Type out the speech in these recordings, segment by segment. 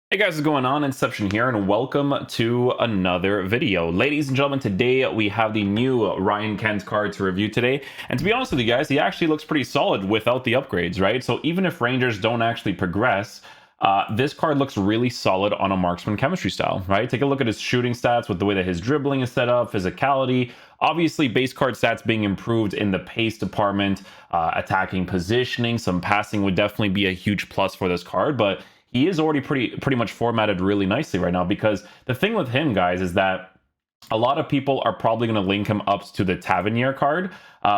Hey guys, what's going on? Inception here, and welcome to another video. Ladies and gentlemen, today we have the new Ryan Kent card to review today. And to be honest with you guys, he actually looks pretty solid without the upgrades, right? So even if Rangers don't actually progress, this card looks really solid on a marksman chemistry style, right? Take a look at his shooting stats with the way that his dribbling is set up, physicality. Obviously, base card stats being improved in the pace department, attacking positioning, some passing would definitely be a huge plus for this card, but he is already pretty much formatted really nicely right now, because the thing with him, guys, is that a lot of people are probably going to link him up to the Tavernier card,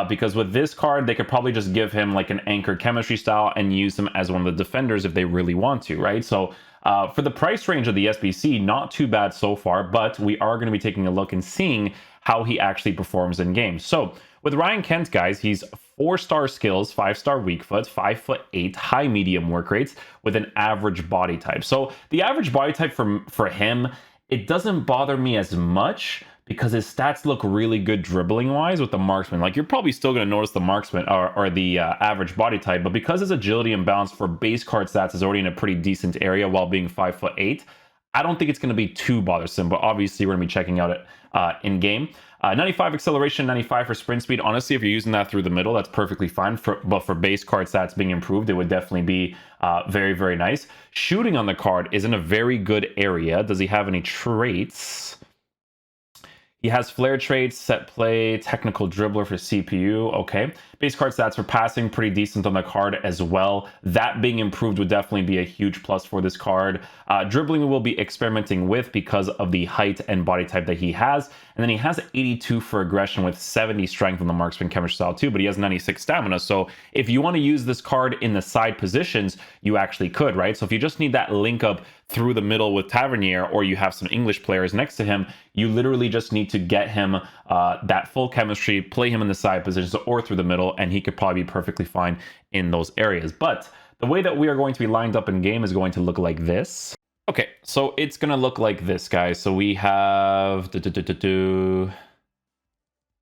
because with this card, they could probably just give him like an anchor chemistry style and use him as one of the defenders if they really want to, right? So for the price range of the SBC, not too bad so far, but we are going to be taking a look and seeing how he actually performs in games. So with Ryan Kent, guys, he's 4-star skills, 5-star weak foot, 5'8", high medium work rates with an average body type. So the average body type for him, it doesn't bother me as much because his stats look really good dribbling wise with the marksman. Like, you're probably still going to notice the marksman or the average body type, but because his agility and balance for base card stats is already in a pretty decent area while being 5'8", I don't think it's going to be too bothersome, but obviously we're going to be checking out it in game. 95 acceleration, 95 for sprint speed. Honestly, if you're using that through the middle, that's perfectly fine. But for base card stats being improved, it would definitely be very, very nice. Shooting on the card is in a very good area. Does he have any traits? He has flare traits, set play, technical dribbler for CPU. Okay. Base card stats for passing, pretty decent on the card as well. That being improved would definitely be a huge plus for this card. Dribbling we will be experimenting with because of the height and body type that he has. And then he has 82 for aggression with 70 strength on the marksman chemistry style too, but he has 96 stamina. So if you want to use this card in the side positions, you actually could, right? So if you just need that link up through the middle with Tavernier, or you have some English players next to him, you literally just need to get him that full chemistry, play him in the side positions or through the middle, and he could probably be perfectly fine in those areas. But the way that we are going to be lined up in game is going to look like this. Okay, so it's going to look like this, guys. So we have... Did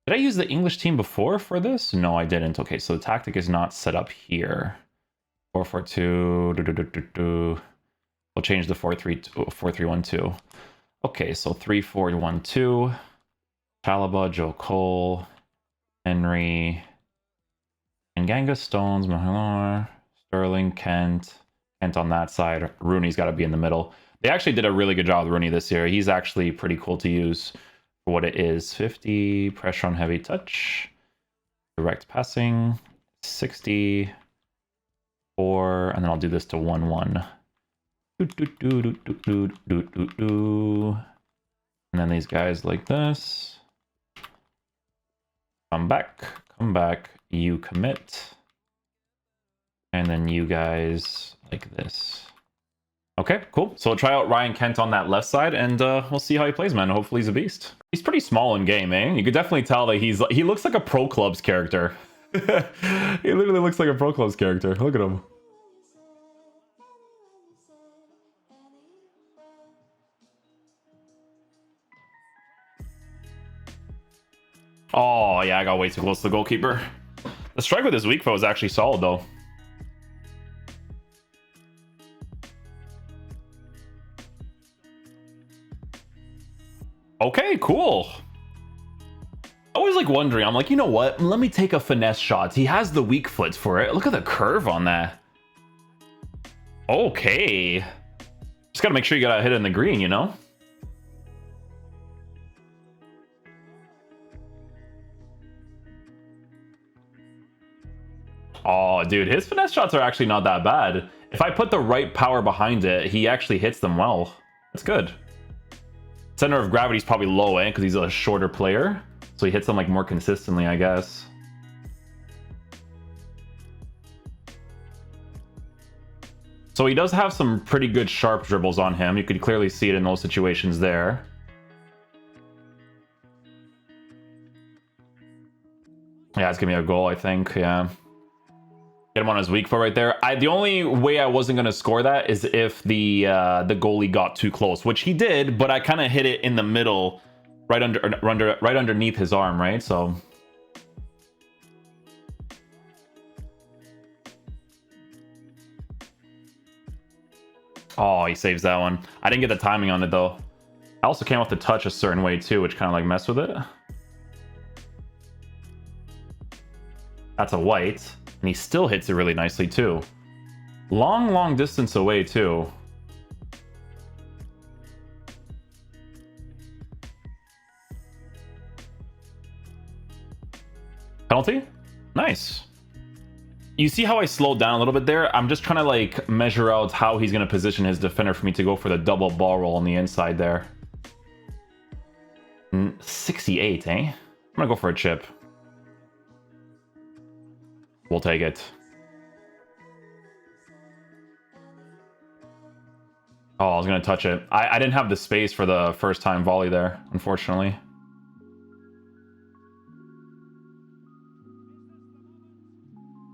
I use the English team before for this? No, I didn't. Okay, so the tactic is not set up here. 4-4-2... We'll change the 4-3-1-2. Okay, so 3-4-1-2. Chalaba, Joe Cole, Henry, and Ganga, Stones, Mahalar, Sterling, Kent on that side. Rooney's got to be in the middle. They actually did a really good job with Rooney this year. He's actually pretty cool to use for what it is. 50, pressure on heavy touch, direct passing, 60, 4, and then I'll do this to 1-1. And then these guys like this. Come back, you commit. And then you guys like this. Okay, cool. So we'll try out Ryan Kent on that left side, and we'll see how he plays, man. Hopefully he's a beast. He's pretty small in game, eh? You could definitely tell that he looks like a Pro Clubs character. He literally looks like a Pro Clubs character. Look at him. Oh, yeah, I got way too close to the goalkeeper. The strike with his weak foot was actually solid, though. Okay, cool. I was like wondering, I'm like, you know what? Let me take a finesse shot. He has the weak foot for it. Look at the curve on that. Okay. Just gotta make sure you gotta hit it in the green, you know? Oh, dude, his finesse shots are actually not that bad. If I put the right power behind it, he actually hits them well. That's good. Center of gravity is probably low, eh? Because he's a shorter player. So he hits them like more consistently, I guess. So he does have some pretty good sharp dribbles on him. You could clearly see it in those situations there. Yeah, it's gonna be a goal, I think. Yeah. Get him on his weak foot right there. The only way I wasn't going to score that is if the goalie got too close, which he did, but I kind of hit it in the middle, right underneath his arm, right? So Oh, he saves that one. I didn't get the timing on it, though. I also came off the touch a certain way, too, which kind of, like, messed with it. That's a white. And he still hits it really nicely, too. Long distance away, too. Penalty? Nice. You see how I slowed down a little bit there? I'm just trying to, like, measure out how he's going to position his defender for me to go for the double ball roll on the inside there. 68, eh? I'm going to go for a chip. We'll take it. Oh, I was going to touch it. I didn't have the space for the first time volley there, unfortunately.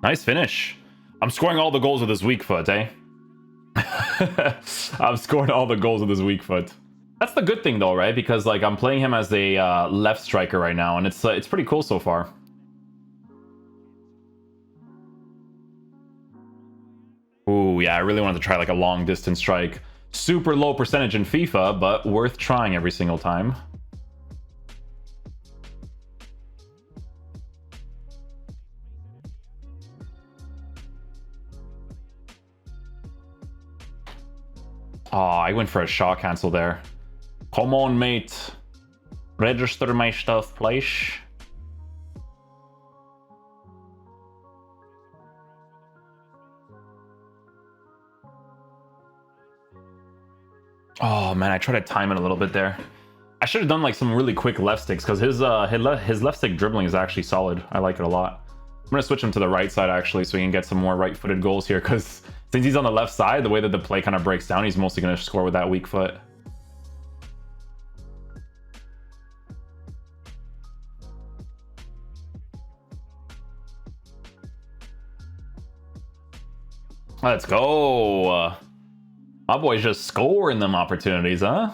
Nice finish. I'm scoring all the goals with this weak foot, eh? I'm scoring all the goals with this weak foot. That's the good thing, though, right? Because, like, I'm playing him as a left striker right now, and it's pretty cool so far. Ooh, yeah, I really wanted to try, like, a long-distance strike. Super low percentage in FIFA, but worth trying every single time. Oh, I went for a shot cancel there. Come on, mate. Register my stuff, please. Oh, man, I tried to time it a little bit there. I should have done, like, some really quick left sticks, because his left stick dribbling is actually solid. I like it a lot. I'm going to switch him to the right side, actually, so we can get some more right-footed goals here, because since he's on the left side, the way that the play kind of breaks down, he's mostly going to score with that weak foot. Let's go. My boy's just scoring them opportunities, huh?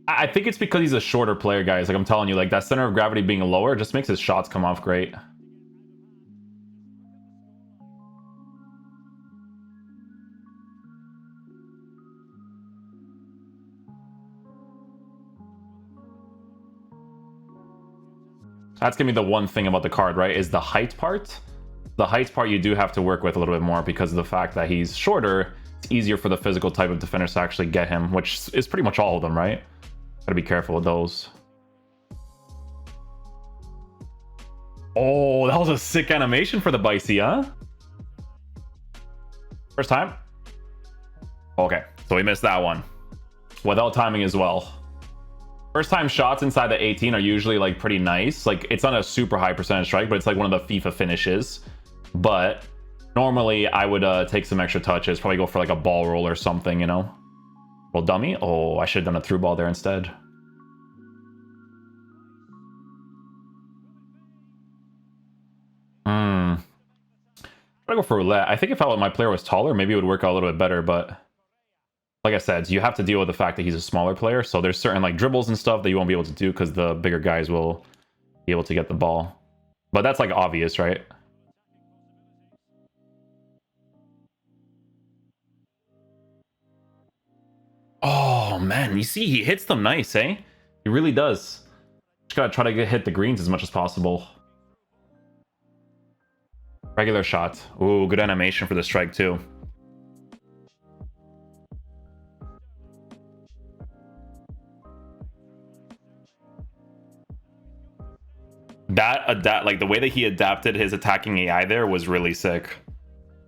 I think it's because he's a shorter player, guys. Like, I'm telling you, like, that center of gravity being lower just makes his shots come off great. That's gonna be the one thing about the card, right? Is the height part. The height part you do have to work with a little bit more because of the fact that he's shorter. It's easier for the physical type of defenders to actually get him, which is pretty much all of them, right? Gotta be careful with those. Oh, that was a sick animation for the Bicey, huh? First time? Okay, so we missed that one. Without timing as well. First time shots inside the 18 are usually, like, pretty nice. Like, it's not a super high percentage strike, but it's like one of the FIFA finishes. But normally I would take some extra touches, probably go for like a ball roll or something, you know? Well, dummy. Oh, I should have done a through ball there instead. Try to go for roulette. I think if my player was taller, maybe it would work out a little bit better, but like I said, you have to deal with the fact that he's a smaller player, so there's certain, like, dribbles and stuff that you won't be able to do because the bigger guys will be able to get the ball. But that's, like, obvious, right? Oh, man, you see, he hits them nice, eh? He really does. Just gotta try to hit the greens as much as possible. Regular shot. Ooh, good animation for the strike, too. Like, the way that he adapted his attacking AI there was really sick.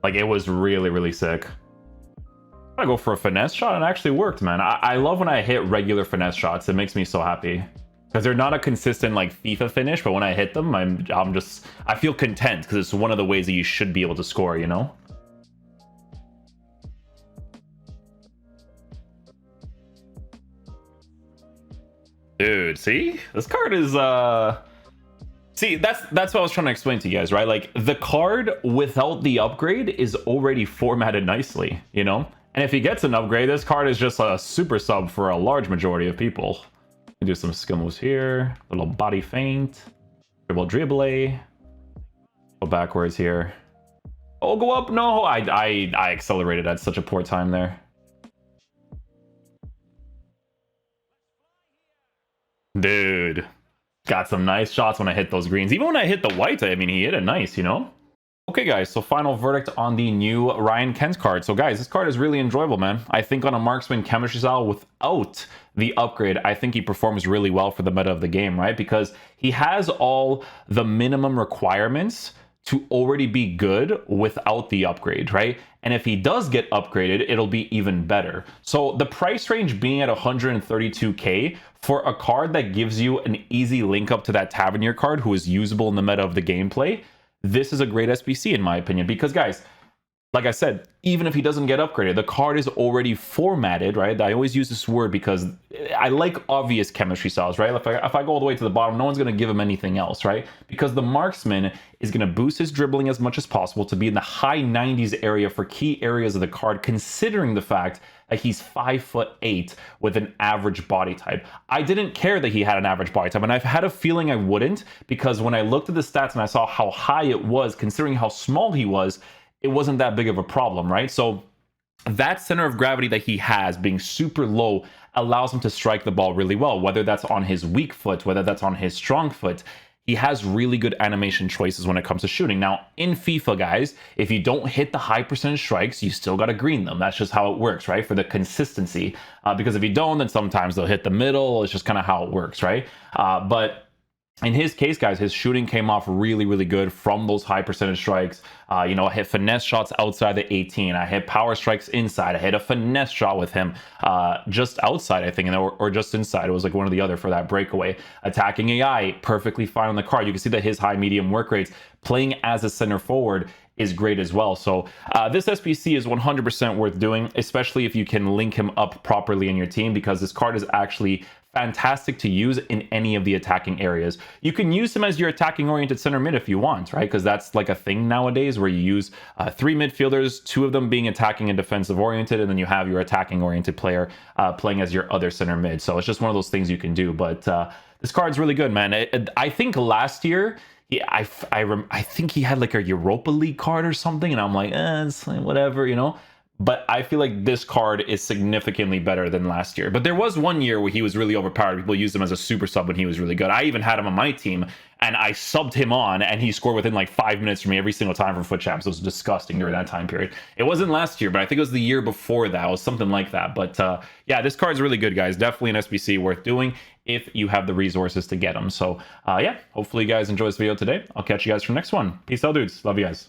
Like, it was really sick. I'm gonna go for a finesse shot, and it actually worked, man. I love when I hit regular finesse shots. It makes me so happy. Because they're not a consistent, like, FIFA finish, but when I hit them, I feel content, because it's one of the ways that you should be able to score, you know? Dude, see? This card is, See, that's what I was trying to explain to you guys, right? Like, the card without the upgrade is already formatted nicely, you know? And if he gets an upgrade, this card is just a super sub for a large majority of people. Do some skill moves here. Little body feint. Dribble. Go backwards here. Oh, go up. No, I accelerated at such a poor time there. Dude, got some nice shots when I hit those greens. Even when I hit the whites, I mean, he hit it nice, you know? Okay, guys, so final verdict on the new Ryan Kent card. So, guys, this card is really enjoyable, man. I think on a marksman chemistry style without the upgrade, I think he performs really well for the meta of the game, right? Because he has all the minimum requirements to already be good without the upgrade, right? And if he does get upgraded, it'll be even better. So the price range being at 132k for a card that gives you an easy link up to that Tavernier card who is usable in the meta of the gameplay, this is a great SBC in my opinion, because guys, like I said, even if he doesn't get upgraded, the card is already formatted, right? I always use this word because I like obvious chemistry styles, right? If I go all the way to the bottom, no one's going to give him anything else, right? Because the marksman is going to boost his dribbling as much as possible to be in the high 90s area for key areas of the card, considering the fact that he's 5'8" with an average body type. I didn't care that he had an average body type, and I've had a feeling I wouldn't, because when I looked at the stats and I saw how high it was, considering how small he was, it wasn't that big of a problem, right? So that center of gravity that he has being super low allows him to strike the ball really well, whether that's on his weak foot, whether that's on his strong foot. He has really good animation choices when it comes to shooting. Now, in FIFA, guys, if you don't hit the high percentage strikes, you still got to green them. That's just how it works, right? For the consistency. Because if you don't, then sometimes they'll hit the middle. It's just kind of how it works, right? But in his case, guys, his shooting came off really, really good from those high percentage strikes. You know, I hit finesse shots outside the 18. I hit power strikes inside. I hit a finesse shot with him just outside, I think, or just inside. It was like one or the other for that breakaway. Attacking AI, perfectly fine on the card. You can see that his high medium work rates, playing as a center forward, is great as well. So this SBC is 100% worth doing, especially if you can link him up properly in your team, because this card is actually fantastic to use in any of the attacking areas. You can use him as your attacking oriented center mid if you want, right? Because that's like a thing nowadays where you use 3 midfielders, 2 of them being attacking and defensive oriented, and then you have your attacking oriented player playing as your other center mid. So it's just one of those things you can do. But this card's really good, man. I think last year, I think he had like a Europa League card or something, and I'm like, it's like whatever, you know? But I feel like this card is significantly better than last year. But there was one year where he was really overpowered. People used him as a super sub when he was really good. I even had him on my team, and I subbed him on, and he scored within like 5 minutes for me every single time from Foot Champs. It was disgusting during that time period. It wasn't last year, but I think it was the year before that. It was something like that. But yeah, this card's really good, guys. Definitely an SBC worth doing if you have the resources to get them. So yeah, hopefully you guys enjoy this video today. I'll catch you guys for the next one. Peace out, dudes. Love you guys.